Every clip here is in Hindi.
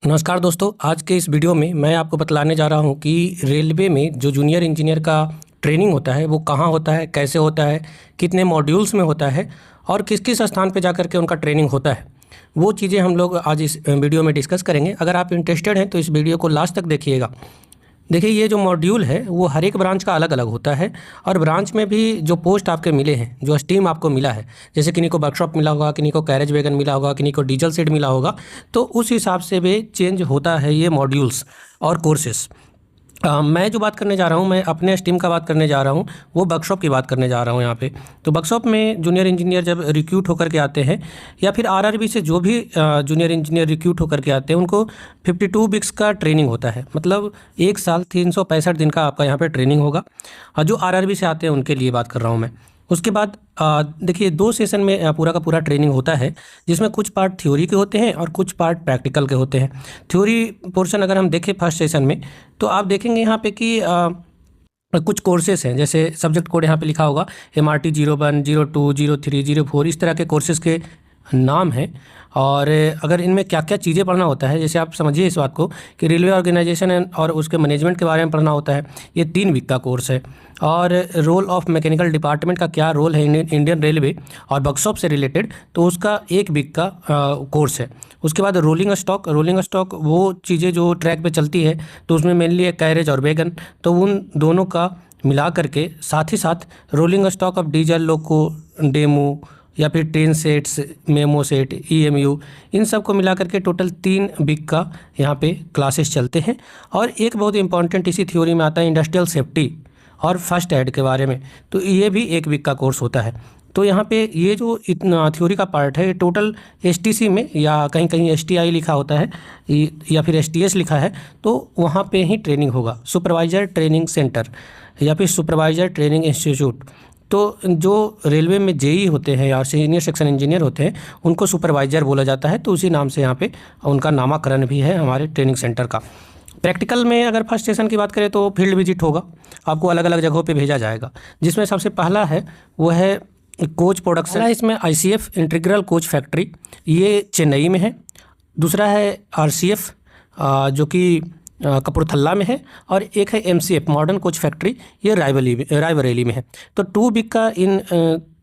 नमस्कार दोस्तों, आज के इस वीडियो में मैं आपको बतलाने जा रहा हूं कि रेलवे में जो जूनियर इंजीनियर का ट्रेनिंग होता है वो कहां होता है, कैसे होता है, कितने मॉड्यूल्स में होता है और किस किस स्थान पे जाकर के उनका ट्रेनिंग होता है। वो चीज़ें हम लोग आज इस वीडियो में डिस्कस करेंगे। अगर आप इंटरेस्टेड हैं तो इस वीडियो को लास्ट तक देखिएगा। देखिए, ये जो मॉड्यूल है वो हर एक ब्रांच का अलग अलग होता है और ब्रांच में भी जो पोस्ट आपके मिले हैं, जो स्टीम आपको मिला है, जैसे किन्हीं को वर्कशॉप मिला होगा, किन्हीं को कैरेज वैगन मिला होगा, किन्हीं को डीजल सेट मिला होगा, तो उस हिसाब से भी चेंज होता है ये मॉड्यूल्स और कोर्सेस। मैं जो बात करने जा रहा हूँ, मैं अपने स्टीम का बात करने जा रहा हूँ, वो वर्कशॉप की बात करने जा रहा हूँ यहाँ पे। तो वर्कशॉप में जूनियर इंजीनियर जब रिक्रूट होकर के आते हैं या फिर आरआरबी से जो भी जूनियर इंजीनियर रिक्रूट होकर के आते हैं, उनको 52 वीक्स का ट्रेनिंग होता है। मतलब 1 साल 365 दिन का आपका यहाँ पे ट्रेनिंग होगा। और जो आरआरबी से आते हैं उनके लिए बात कर रहा हूँ मैं। उसके बाद देखिए, 2 सेशन में पूरा का पूरा ट्रेनिंग होता है, जिसमें कुछ पार्ट थ्योरी के होते हैं और कुछ पार्ट प्रैक्टिकल के होते हैं। थ्योरी पोर्शन अगर हम देखें फर्स्ट सेशन में, तो आप देखेंगे यहाँ पे कि कुछ कोर्सेस हैं, जैसे सब्जेक्ट कोड यहाँ पे लिखा होगा MRT 01, 02, 03, 04, इस तरह के कोर्सेज़ के नाम हैं। और अगर इनमें क्या क्या चीज़ें पढ़ना होता है, जैसे आप समझिए इस बात को कि रेलवे ऑर्गेनाइजेशन और उसके मैनेजमेंट के बारे में पढ़ना होता है। ये 3 वीक का कोर्स है। और रोल ऑफ मैकेनिकल डिपार्टमेंट का क्या रोल है इंडियन रेलवे और वर्कशॉप से रिलेटेड, तो उसका 1 वीक का कोर्स है। उसके बाद रोलिंग स्टॉक वो चीज़ें जो ट्रैक पे चलती है, तो उसमें मेनली है कैरेज और वैगन, तो उन दोनों का मिला करके, साथ ही साथ rolling stock of diesel, loco, demo या फिर train sets, memo set, EMU, इन सब को मिला करके टोटल 3 वीक का यहाँ पे क्लासेस चलते हैं। और एक बहुत इंपॉर्टेंट इसी थ्योरी में आता है इंडस्ट्रियल सेफ्टी और फर्स्ट एड के बारे में, तो ये भी 1 वीक का कोर्स होता है। तो यहाँ पे ये जो इतना थ्योरी का पार्ट है, टोटल STC में या कहीं कहीं STI लिखा होता है या फिर STS लिखा है, तो वहाँ पे ही ट्रेनिंग होगा, सुपरवाइज़र ट्रेनिंग सेंटर या फिर सुपरवाइज़र ट्रेनिंग इंस्टीट्यूट। तो जो रेलवे में JE होते हैं या सीनियर सेक्शन इंजीनियर होते हैं, उनको सुपरवाइज़र बोला जाता है, तो उसी नाम से यहाँ पे उनका नामाकरण भी है हमारे ट्रेनिंग सेंटर का। प्रैक्टिकल में अगर फर्स्ट सेशन की बात करें तो फील्ड विजिट होगा, आपको अलग अलग जगहों पे भेजा जाएगा, जिसमें सबसे पहला है वो है कोच प्रोडक्शन। इसमें ICF इंटीग्रल कोच फैक्ट्री, ये चेन्नई में है। दूसरा है RCF जो कि कपूरथला में है। और एक है MCF मॉडर्न कोच फैक्ट्री, ये रायबरेली में है। तो 2 वीक का इन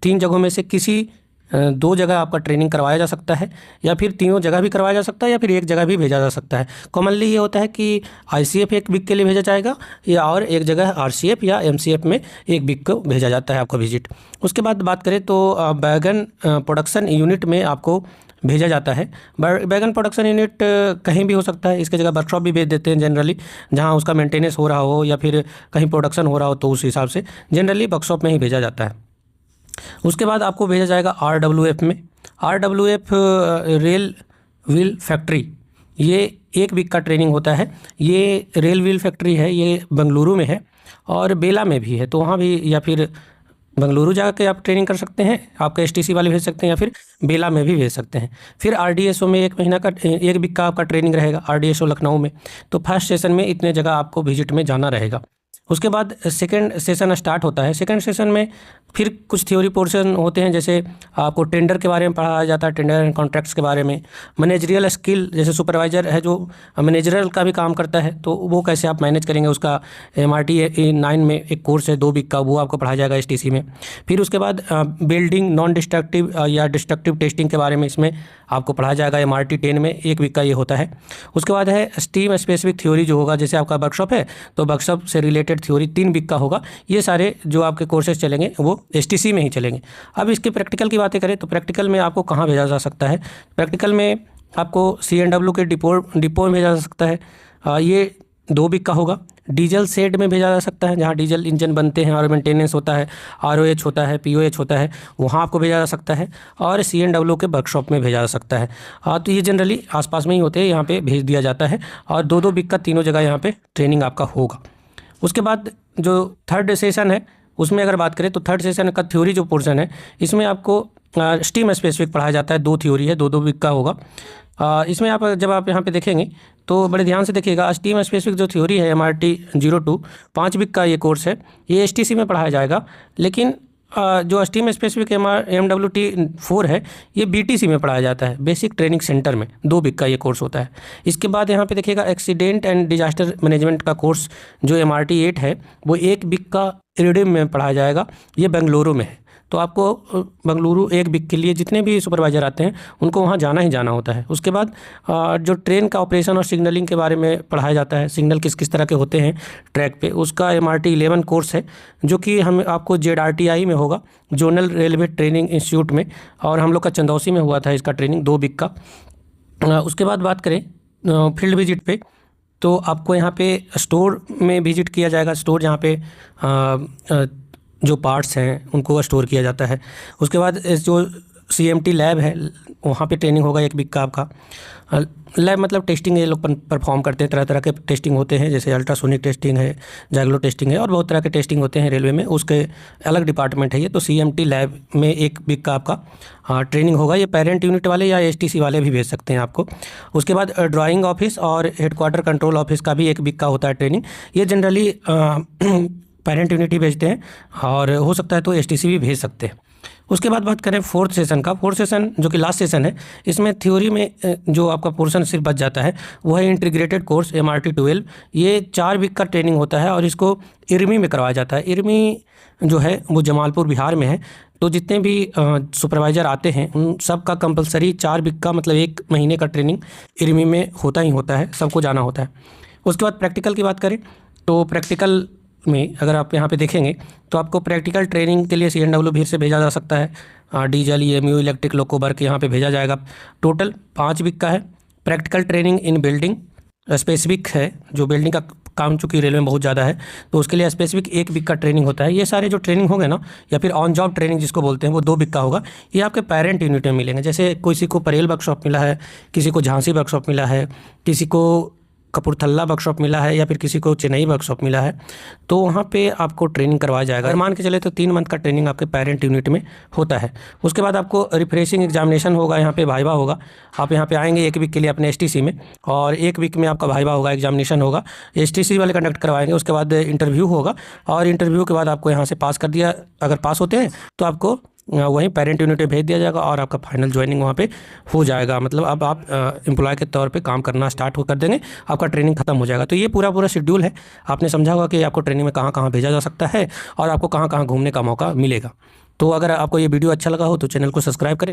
3 जगहों में से किसी 2 जगह आपका ट्रेनिंग करवाया जा सकता है, या फिर तीनों जगह भी करवाया जा सकता है, या फिर एक जगह भी भेजा जा सकता है। कॉमनली ये होता है कि ICF 1 वीक के लिए भेजा जाएगा, या और एक जगह RCF या MCF में 1 वीक को भेजा जाता है आपको विजिट। उसके बाद बात करें तो वैगन प्रोडक्शन यूनिट में आपको भेजा जाता है। वैगन प्रोडक्शन यूनिट कहीं भी हो सकता है, इसके जगह वर्कशॉप भी भेज देते हैं जनरली, जहां उसका मेंटेनेंस हो रहा हो या फिर कहीं प्रोडक्शन हो रहा हो, तो उस हिसाब से जनरली वर्कशॉप में ही भेजा जाता है। उसके बाद आपको भेजा जाएगा RWF में। RWF रेल व्हील फैक्ट्री, ये 1 वीक का ट्रेनिंग होता है। ये रेल व्हील फैक्ट्री है, ये बेंगलुरु में है और बेला में भी है, तो वहाँ भी या फिर बेंगलुरु जाके आप ट्रेनिंग कर सकते हैं, आपका STC वाले भेज सकते हैं, या फिर बेला में भी भेज सकते हैं। फिर RDSO में 1 महीना का 1 वीक का आपका ट्रेनिंग रहेगा, RDSO लखनऊ में। तो फर्स्ट सेशन में इतने जगह आपको विजिट में जाना रहेगा। उसके बाद सेकंड सेशन स्टार्ट होता है। सेकंड सेशन में फिर कुछ थ्योरी पोर्शन होते हैं, जैसे आपको टेंडर के बारे में पढ़ाया जाता है, टेंडर एंड कॉन्ट्रैक्ट्स के बारे में। मैनेजरियल स्किल, जैसे सुपरवाइज़र है जो मैनेजरियल का भी काम करता है, तो वो कैसे आप मैनेज करेंगे, उसका MRT 9 में एक कोर्स है 2 वीक का, वो आपको पढ़ाया जाएगा STC में। फिर उसके बाद बिल्डिंग नॉन डिस्ट्रक्टिव या डिस्ट्रक्टिव टेस्टिंग के बारे में इसमें आपको पढ़ाया जाएगा, MRT 10 में 1 वीक का ये होता है। उसके बाद है स्टीम स्पेसिफिक थ्योरी जो होगा, जैसे आपका वर्कशॉप है तो वर्कशॉप से रिलेटेड थ्योरी 3 वीक का होगा। ये सारे जो आपके कोर्सेज चलेंगे वो STC में ही चलेंगे। अब इसके प्रैक्टिकल की बातें करें तो प्रैक्टिकल में आपको कहाँ भेजा जा सकता है? प्रैक्टिकल में आपको C&W के डिपो में भेजा जा सकता है, ये 2 वीक का होगा। डीजल सेट में भेजा जा सकता है, जहाँ डीजल इंजन बनते हैं और मेंटेनेंस होता है, ROH होता है, POH होता है, वहाँ आपको भेजा जा सकता है। और C&W के वर्कशॉप में भेजा जा सकता है। तो ये जनरली आसपास में ही होते हैं, यहाँ पे भेज दिया जाता है। और 2-2 वीक का तीनों जगह यहाँ पे ट्रेनिंग आपका होगा। उसके बाद जो थर्ड सेशन है, उसमें अगर बात करें तो थर्ड सेशन का थ्योरी जो पोर्शन है, इसमें आपको स्टीम स्पेसिफिक पढ़ाया जाता है। 2 थ्योरी है, 2-2 वीक का होगा। इसमें आप जब आप यहाँ पे देखेंगे तो बड़े ध्यान से देखिएगा। स्टीम स्पेसिफिक जो थ्योरी है MRT 02, 5 वीक का ये कोर्स है, ये STC में पढ़ाया जाएगा। लेकिन जो स्टीम स्पेसिफिक MWT-4 है, ये BTC में पढ़ाया जाता है, बेसिक ट्रेनिंग सेंटर में। 2 वीक का ये कोर्स होता है। इसके बाद यहाँ पे देखिएगा एक्सीडेंट एंड डिजास्टर मैनेजमेंट का कोर्स जो MRT-8 है, वो 1 वीक का इरिडियम में पढ़ाया जाएगा। ये बेंगलुरु में है। तो आपको बेंगलुरु 1 वीक के लिए जितने भी सुपरवाइज़र आते हैं उनको वहाँ जाना ही जाना होता है। उसके बाद जो ट्रेन का ऑपरेशन और सिग्नलिंग के बारे में पढ़ाया जाता है, सिग्नल किस किस तरह के होते हैं ट्रैक पे, उसका MRT-11 कोर्स है, जो कि हम आपको ZRTI में होगा, जोनल रेलवे ट्रेनिंग इंस्टीट्यूट में, और हम लोग का चंदौसी में हुआ था इसका ट्रेनिंग 2 वीक का। उसके बाद बात करें फील्ड विजिट पे, तो आपको यहाँ पे स्टोर में विजिट किया जाएगा। स्टोर जहाँ पे जो पार्ट्स हैं उनको स्टोर किया जाता है। उसके बाद जो CMT लैब है, वहाँ पे ट्रेनिंग होगा 1 वीक का आपका। लैब मतलब टेस्टिंग ये लोग परफॉर्म करते हैं, तरह तरह के टेस्टिंग होते हैं, जैसे अल्ट्रासोनिक टेस्टिंग है, जैगलो टेस्टिंग है, और बहुत तरह के टेस्टिंग होते हैं रेलवे में, उसके अलग डिपार्टमेंट है ये। तो CMT लैब में 1 वीक का आपका ट्रेनिंग होगा। ये पेरेंट यूनिट वाले या STC वाले भी भेज सकते हैं आपको। उसके बाद ड्राइंग ऑफिस और हेडक्वार्टर कंट्रोल ऑफिस का भी 1 वीक का होता है ट्रेनिंग। ये जनरली पेरेंट यूनिट ही भेजते हैं, और हो सकता है तो STC भी भेज सकते हैं। उसके बाद बात करें 4th सेशन का। 4th सेशन जो कि लास्ट सेशन है, इसमें थ्योरी में जो आपका पोर्शन सिर्फ बच जाता है वो है इंटीग्रेटेड कोर्स MRT-12। ये 4 वीक का ट्रेनिंग होता है और इसको इरमी में करवाया जाता है। इरमी जो है वो जमालपुर बिहार में है। तो जितने भी सुपरवाइज़र आते हैं उन सब का कंपलसरी 4 वीक का मतलब 1 महीने का ट्रेनिंग इरमी में होता ही होता है, सबको जाना होता है। उसके बाद प्रैक्टिकल की बात करें तो प्रैक्टिकल में अगर आप यहाँ पे देखेंगे तो आपको प्रैक्टिकल ट्रेनिंग के लिए CNW भीड़ से भेजा जा सकता है। डीजल, EMU, इलेक्ट्रिक लोकोवर्क यहाँ पे भेजा जाएगा। टोटल 5 वीक का है। Practical training in building specific है, जो बिल्डिंग का काम चूँकि रेलवे में बहुत ज़्यादा है तो उसके लिए स्पेसिफिक 1 वीक का ट्रेनिंग होता है। ये सारे जो ट्रेनिंग होंगे ना, या फिर ऑन जॉब ट्रेनिंग जिसको बोलते हैं, वो 2 वीक का होगा। ये आपके पेरेंट यूनिट में मिलेंगे। जैसे किसी को परेल वर्कशॉप मिला है, किसी को झांसी वर्कशॉप मिला है, किसी को कपूरथला वर्कशॉप मिला है, या फिर किसी को चेन्नई वर्कशॉप मिला है, तो वहाँ पे आपको ट्रेनिंग करवाया जाएगा। अगर मान के चले तो 3 मंथ का ट्रेनिंग आपके पेरेंट यूनिट में होता है। उसके बाद आपको रिफ्रेशिंग एग्जामिनेशन होगा, यहाँ पे वाइवा होगा। आप यहाँ पे आएंगे 1 वीक के लिए अपने STC में, और 1 वीक में आपका वाइवा होगा, एग्जामिनेशन होगा, STC वाले कंडक्ट करवाएंगे। उसके बाद इंटरव्यू होगा, और इंटरव्यू के बाद आपको यहाँ से पास कर दिया, अगर पास होते हैं तो आपको वहीं पेरेंट यूनिट में भेज दिया जाएगा और आपका फाइनल ज्वाइनिंग वहाँ पे हो जाएगा। मतलब अब आप एम्प्लॉय के तौर पे काम करना स्टार्ट कर देंगे, आपका ट्रेनिंग खत्म हो जाएगा। तो ये पूरा शेड्यूल है। आपने समझा होगा कि आपको ट्रेनिंग में कहाँ कहाँ भेजा जा सकता है और आपको कहाँ कहाँ घूमने का मौका मिलेगा। तो अगर आपको ये वीडियो अच्छा लगा हो तो चैनल को सब्सक्राइब करें।